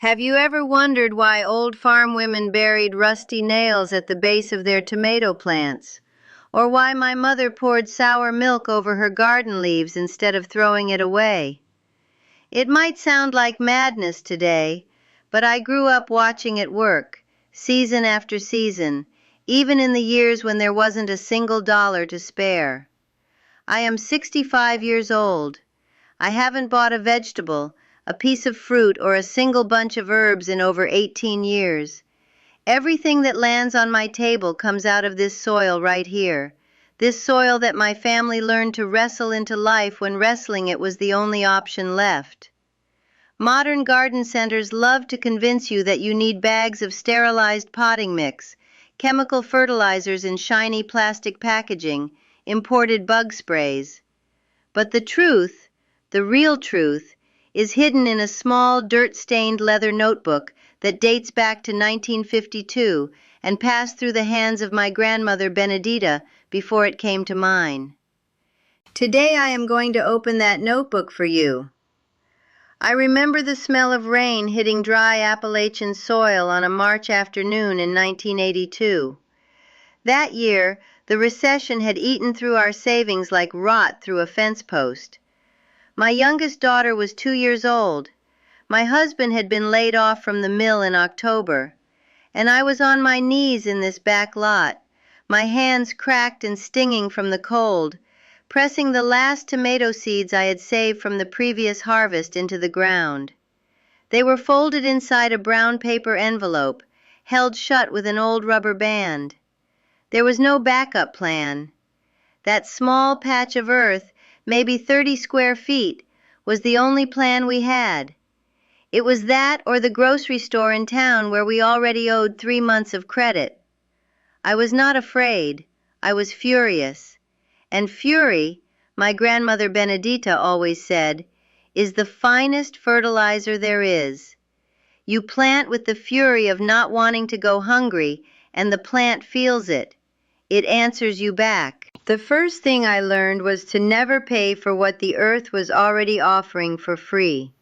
Have you ever wondered why old farm women buried rusty nails at the base of their tomato plants? Or why my mother poured sour milk over her garden leaves instead of throwing it away? It might sound like madness today, but I grew up watching it work, season after season, even in the years when there wasn't a single dollar to spare. I am 65 years old. I haven't bought a vegetable, a piece of fruit, or a single bunch of herbs in over 18 years. Everything that lands on my table comes out of this soil right here. This soil that my family learned to wrestle into life when wrestling it was the only option left. Modern garden centers love to convince you that you need bags of sterilized potting mix, chemical fertilizers in shiny plastic packaging, imported bug sprays. But the real truth, is hidden in a small dirt-stained leather notebook that dates back to 1952 and passed through the hands of my grandmother Benedita before it came to mine. Today I am going to open that notebook for you. I remember the smell of rain hitting dry Appalachian soil on a March afternoon in 1982. That year, the recession had eaten through our savings like rot through a fence post. My youngest daughter was 2 years old. My husband had been laid off from the mill in October, and I was on my knees in this back lot, my hands cracked and stinging from the cold, pressing the last tomato seeds I had saved from the previous harvest into the ground. They were folded inside a brown paper envelope, held shut with an old rubber band. There was no backup plan. That small patch of earth, maybe 30 square feet, was the only plan we had. It was that or the grocery store in town where we already owed 3 months of credit. I was not afraid. I was furious. And fury, my grandmother Benedita always said, is the finest fertilizer there is. You plant with the fury of not wanting to go hungry, and the plant feels it. It answers you back. The first thing I learned was to never pay for what the earth was already offering for free.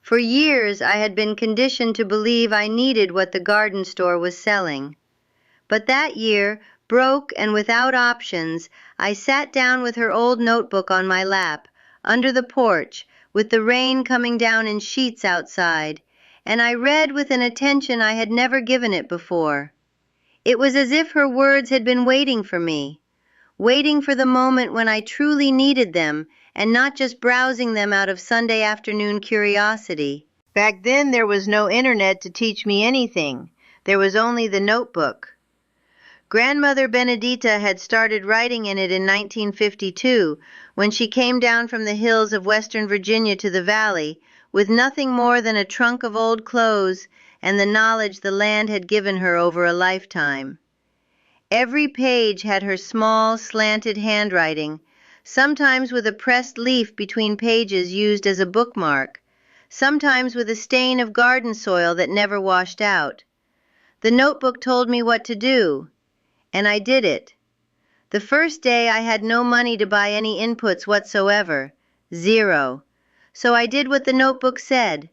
For years I had been conditioned to believe I needed what the garden store was selling. But that year, broke and without options, I sat down with her old notebook on my lap, under the porch, with the rain coming down in sheets outside, and I read with an attention I had never given it before. It was as if her words had been waiting for me, waiting for the moment when I truly needed them, and not just browsing them out of Sunday afternoon curiosity. Back then there was no internet to teach me anything. There was only the notebook. Grandmother Benedita had started writing in it in 1952 when she came down from the hills of Western Virginia to the valley with nothing more than a trunk of old clothes and the knowledge the land had given her over a lifetime. Every page had her small, slanted handwriting, sometimes with a pressed leaf between pages used as a bookmark, sometimes with a stain of garden soil that never washed out. The notebook told me what to do, and I did it. The first day I had no money to buy any inputs whatsoever, 0. So I did what the notebook said.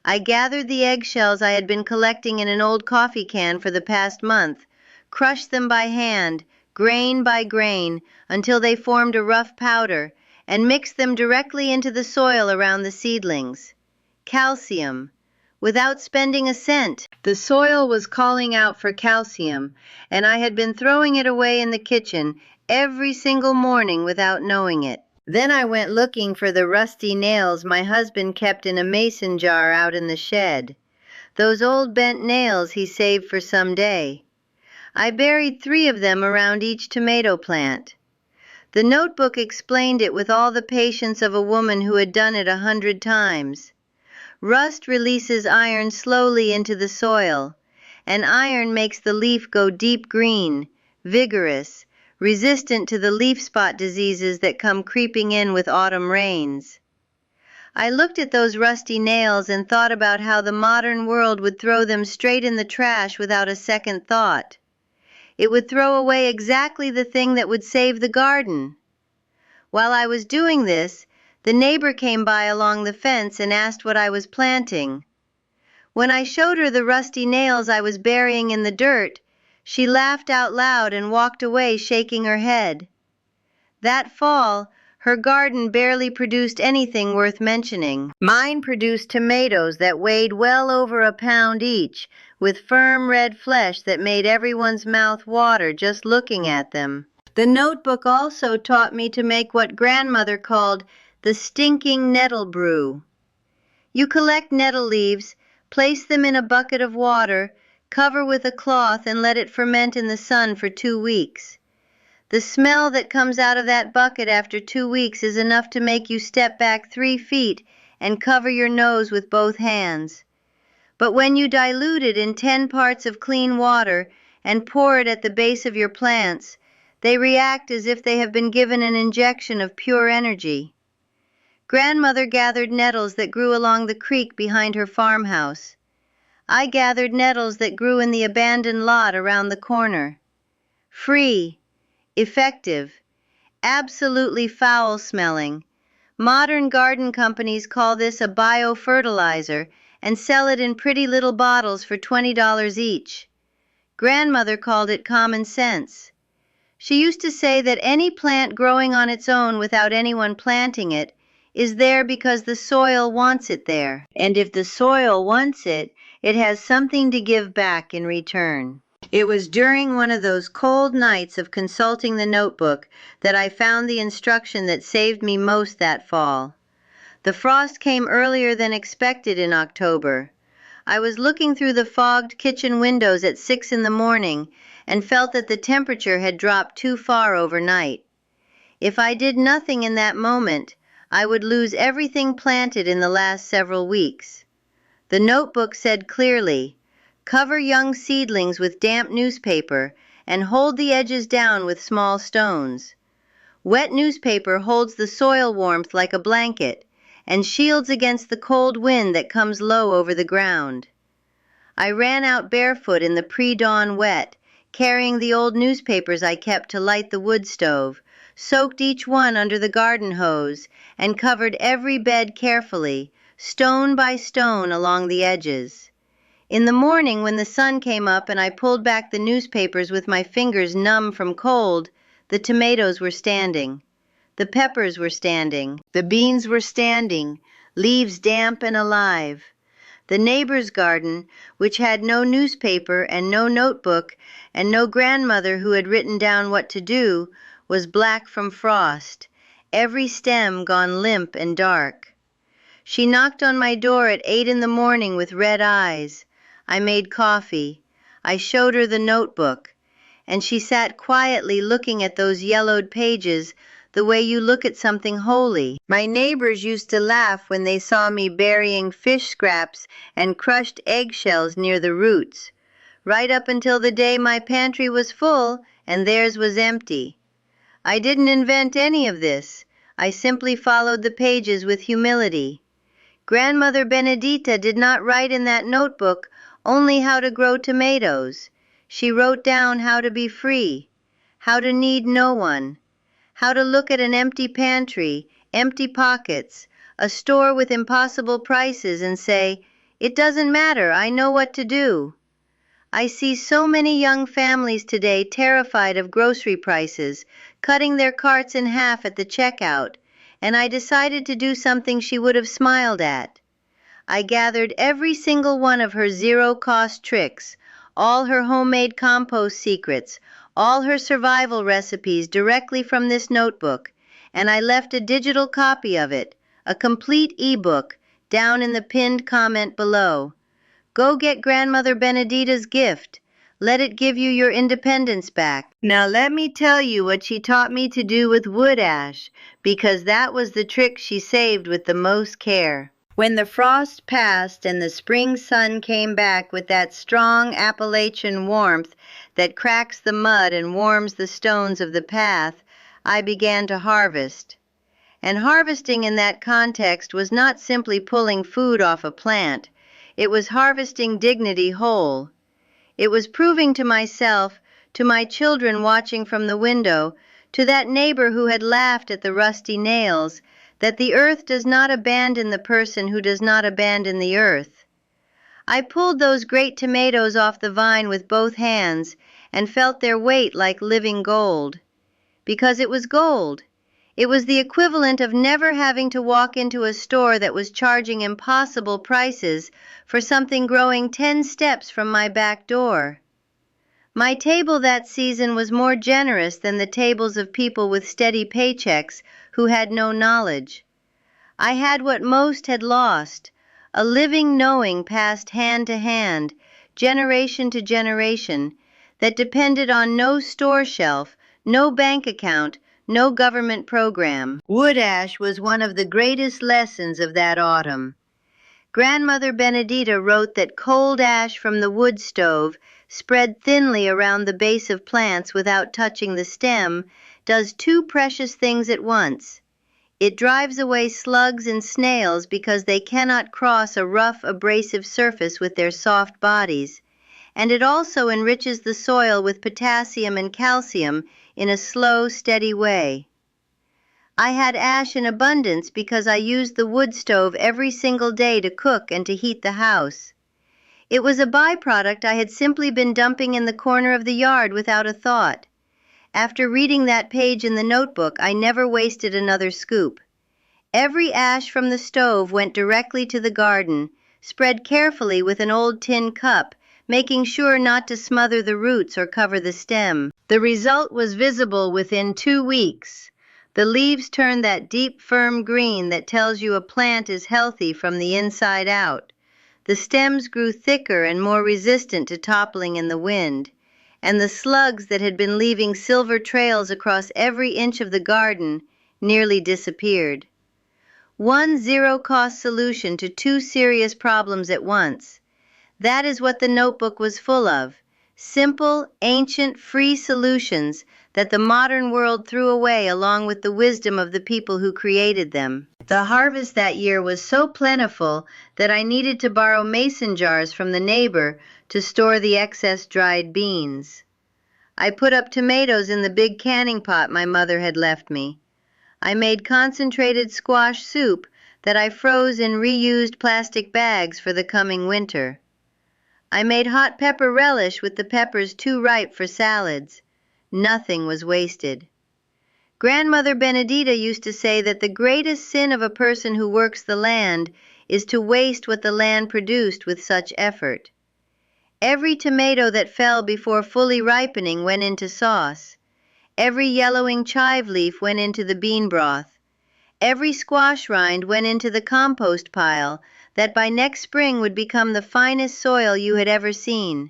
I gathered the eggshells I had been collecting in an old coffee can for the past month, crushed them by hand, grain by grain, until they formed a rough powder, and mixed them directly into the soil around the seedlings. Calcium. Without spending a cent. The soil was calling out for calcium, and I had been throwing it away in the kitchen every single morning without knowing it. Then I went looking for the rusty nails my husband kept in a mason jar out in the shed. Those old bent nails he saved for some day. I buried 3 of them around each tomato plant. The notebook explained it with all the patience of a woman who had done it 100 times. Rust releases iron slowly into the soil, and iron makes the leaf go deep green, vigorous, resistant to the leaf spot diseases that come creeping in with autumn rains. I looked at those rusty nails and thought about how the modern world would throw them straight in the trash without a second thought. It would throw away exactly the thing that would save the garden. While I was doing this, the neighbor came by along the fence and asked what I was planting. When I showed her the rusty nails I was burying in the dirt, she laughed out loud and walked away shaking her head. That fall, her garden barely produced anything worth mentioning. Mine produced tomatoes that weighed well over a pound each, with firm red flesh that made everyone's mouth water just looking at them. The notebook also taught me to make what grandmother called the stinking nettle brew. You collect nettle leaves, place them in a bucket of water, cover with a cloth and let it ferment in the sun for 2 weeks. The smell that comes out of that bucket after 2 weeks is enough to make you step back 3 feet and cover your nose with both hands. But when you dilute it in 10 parts of clean water and pour it at the base of your plants, they react as if they have been given an injection of pure energy. Grandmother gathered nettles that grew along the creek behind her farmhouse. I gathered nettles that grew in the abandoned lot around the corner. Free, effective, absolutely foul-smelling. Modern garden companies call this a biofertilizer and sell it in pretty little bottles for $20 each. Grandmother called it common sense. She used to say that any plant growing on its own without anyone planting it is there because the soil wants it there. And if the soil wants it, it has something to give back in return. It was during one of those cold nights of consulting the notebook that I found the instruction that saved me most that fall. The frost came earlier than expected in October. I was looking through the fogged kitchen windows at 6 in the morning and felt that the temperature had dropped too far overnight. If I did nothing in that moment, I would lose everything planted in the last several weeks. The notebook said clearly, "Cover young seedlings with damp newspaper and hold the edges down with small stones. Wet newspaper holds the soil warmth like a blanket and shields against the cold wind that comes low over the ground." I ran out barefoot in the pre-dawn wet, carrying the old newspapers I kept to light the wood stove, soaked each one under the garden hose, and covered every bed carefully, stone by stone along the edges. In the morning when the sun came up and I pulled back the newspapers with my fingers numb from cold, the tomatoes were standing. The peppers were standing. The beans were standing, leaves damp and alive. The neighbor's garden, which had no newspaper and no notebook and no grandmother who had written down what to do, was black from frost, every stem gone limp and dark. She knocked on my door at 8 in the morning with red eyes. I made coffee. I showed her the notebook, and she sat quietly looking at those yellowed pages the way you look at something holy. My neighbors used to laugh when they saw me burying fish scraps and crushed eggshells near the roots, right up until the day my pantry was full and theirs was empty. I didn't invent any of this. I simply followed the pages with humility. Grandmother Benedita did not write in that notebook only how to grow tomatoes. She wrote down how to be free, how to need no one, how to look at an empty pantry, empty pockets, a store with impossible prices and say, "It doesn't matter, I know what to do." I see so many young families today terrified of grocery prices, cutting their carts in half at the checkout, and I decided to do something she would have smiled at. I gathered every single one of her zero-cost tricks, all her homemade compost secrets, all her survival recipes directly from this notebook, and I left a digital copy of it, a complete e-book, down in the pinned comment below. Go get Grandmother Benedita's gift. Let it give you your independence back. Now let me tell you what she taught me to do with wood ash, because that was the trick she saved with the most care. When the frost passed and the spring sun came back with that strong Appalachian warmth that cracks the mud and warms the stones of the path, I began to harvest. And harvesting in that context was not simply pulling food off a plant. It was harvesting dignity whole. It was proving to myself, to my children watching from the window, to that neighbor who had laughed at the rusty nails, that the earth does not abandon the person who does not abandon the earth. I pulled those great tomatoes off the vine with both hands and felt their weight like living gold. Because it was gold. It was the equivalent of never having to walk into a store that was charging impossible prices for something growing 10 steps from my back door. My table that season was more generous than the tables of people with steady paychecks who had no knowledge. I had what most had lost, a living knowing passed hand to hand, generation to generation, that depended on no store shelf, no bank account, no government program. Wood ash was one of the greatest lessons of that autumn. Grandmother Benedita wrote that cold ash from the wood stove, spread thinly around the base of plants without touching the stem, does two precious things at once. It drives away slugs and snails because they cannot cross a rough, abrasive surface with their soft bodies, and it also enriches the soil with potassium and calcium in a slow, steady way. I had ash in abundance because I used the wood stove every single day to cook and to heat the house. It was a byproduct I had simply been dumping in the corner of the yard without a thought. After reading that page in the notebook, I never wasted another scoop. Every ash from the stove went directly to the garden, spread carefully with an old tin cup, making sure not to smother the roots or cover the stem. The result was visible within 2 weeks. The leaves turned that deep, firm green that tells you a plant is healthy from the inside out. The stems grew thicker and more resistant to toppling in the wind, and the slugs that had been leaving silver trails across every inch of the garden nearly disappeared. One zero-cost solution to two serious problems at once. That is what the notebook was full of. Simple, ancient, free solutions that the modern world threw away along with the wisdom of the people who created them. The harvest that year was so plentiful that I needed to borrow mason jars from the neighbor to store the excess dried beans. I put up tomatoes in the big canning pot my mother had left me. I made concentrated squash soup that I froze in reused plastic bags for the coming winter. I made hot pepper relish with the peppers too ripe for salads. Nothing was wasted. Grandmother Benedita used to say that the greatest sin of a person who works the land is to waste what the land produced with such effort. Every tomato that fell before fully ripening went into sauce. Every yellowing chive leaf went into the bean broth. Every squash rind went into the compost pile that by next spring would become the finest soil you had ever seen.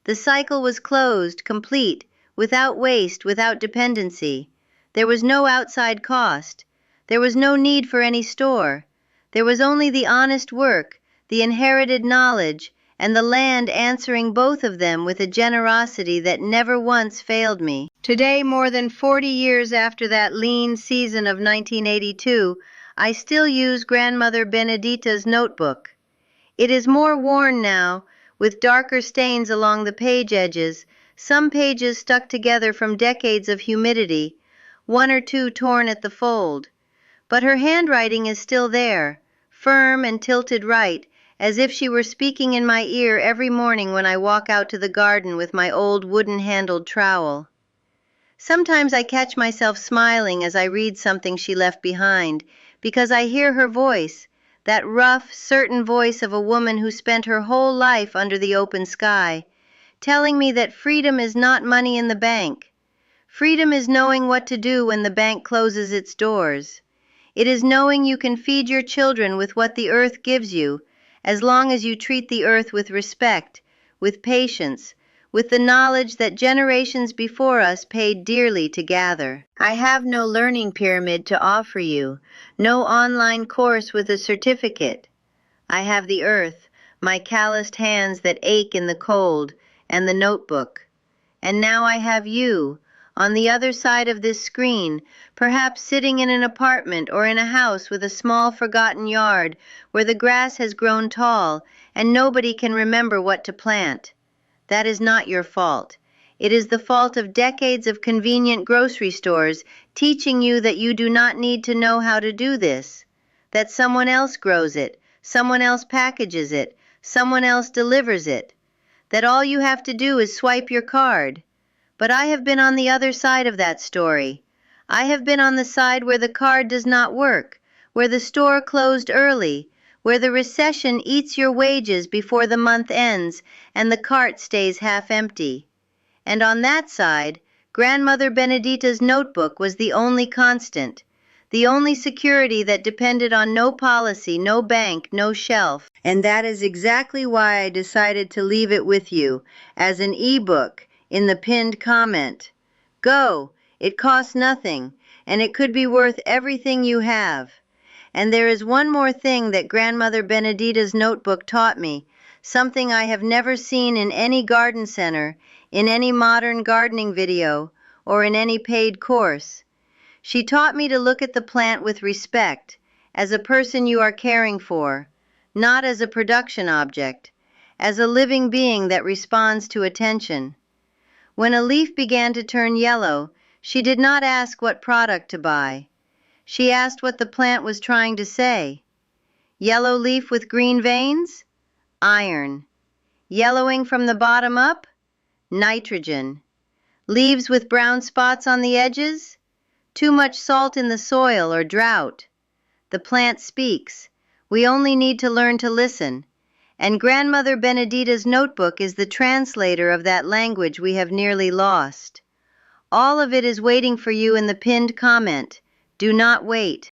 The cycle was closed, complete, without waste, without dependency. There was no outside cost. There was no need for any store. There was only the honest work, the inherited knowledge, and the land answering both of them with a generosity that never once failed me. Today, more than 40 years after that lean season of 1982, I still use Grandmother Benedita's notebook. It is more worn now, with darker stains along the page edges, some pages stuck together from decades of humidity, one or two torn at the fold. But her handwriting is still there, firm and tilted right, as if she were speaking in my ear every morning when I walk out to the garden with my old wooden-handled trowel. Sometimes I catch myself smiling as I read something she left behind, because I hear her voice, that rough, certain voice of a woman who spent her whole life under the open sky, telling me that freedom is not money in the bank. Freedom is knowing what to do when the bank closes its doors. It is knowing you can feed your children with what the earth gives you, as long as you treat the earth with respect, with patience, with the knowledge that generations before us paid dearly to gather. I have no learning pyramid to offer you, no online course with a certificate. I have the earth, my calloused hands that ache in the cold, and the notebook. And now I have you, on the other side of this screen, perhaps sitting in an apartment or in a house with a small forgotten yard where the grass has grown tall and nobody can remember what to plant. That is not your fault. It is the fault of decades of convenient grocery stores teaching you that you do not need to know how to do this, that someone else grows it, someone else packages it, someone else delivers it, that all you have to do is swipe your card. But I have been on the other side of that story. I have been on the side where the card does not work, where the store closed early, where the recession eats your wages before the month ends and the cart stays half empty. And on that side, Grandmother Benedita's notebook was the only constant, the only security that depended on no policy, no bank, no shelf. And that is exactly why I decided to leave it with you as an e-book in the pinned comment. Go, it costs nothing, and it could be worth everything you have. And there is one more thing that Grandmother Benedita's notebook taught me, something I have never seen in any garden center, in any modern gardening video, or in any paid course. She taught me to look at the plant with respect, as a person you are caring for, not as a production object, as a living being that responds to attention. When a leaf began to turn yellow, she did not ask what product to buy. She asked what the plant was trying to say. Yellow leaf with green veins? Iron. Yellowing from the bottom up? Nitrogen. Leaves with brown spots on the edges? Too much salt in the soil or drought. The plant speaks. We only need to learn to listen. And Grandmother Benedita's notebook is the translator of that language we have nearly lost. All of it is waiting for you in the pinned comment. Do not wait.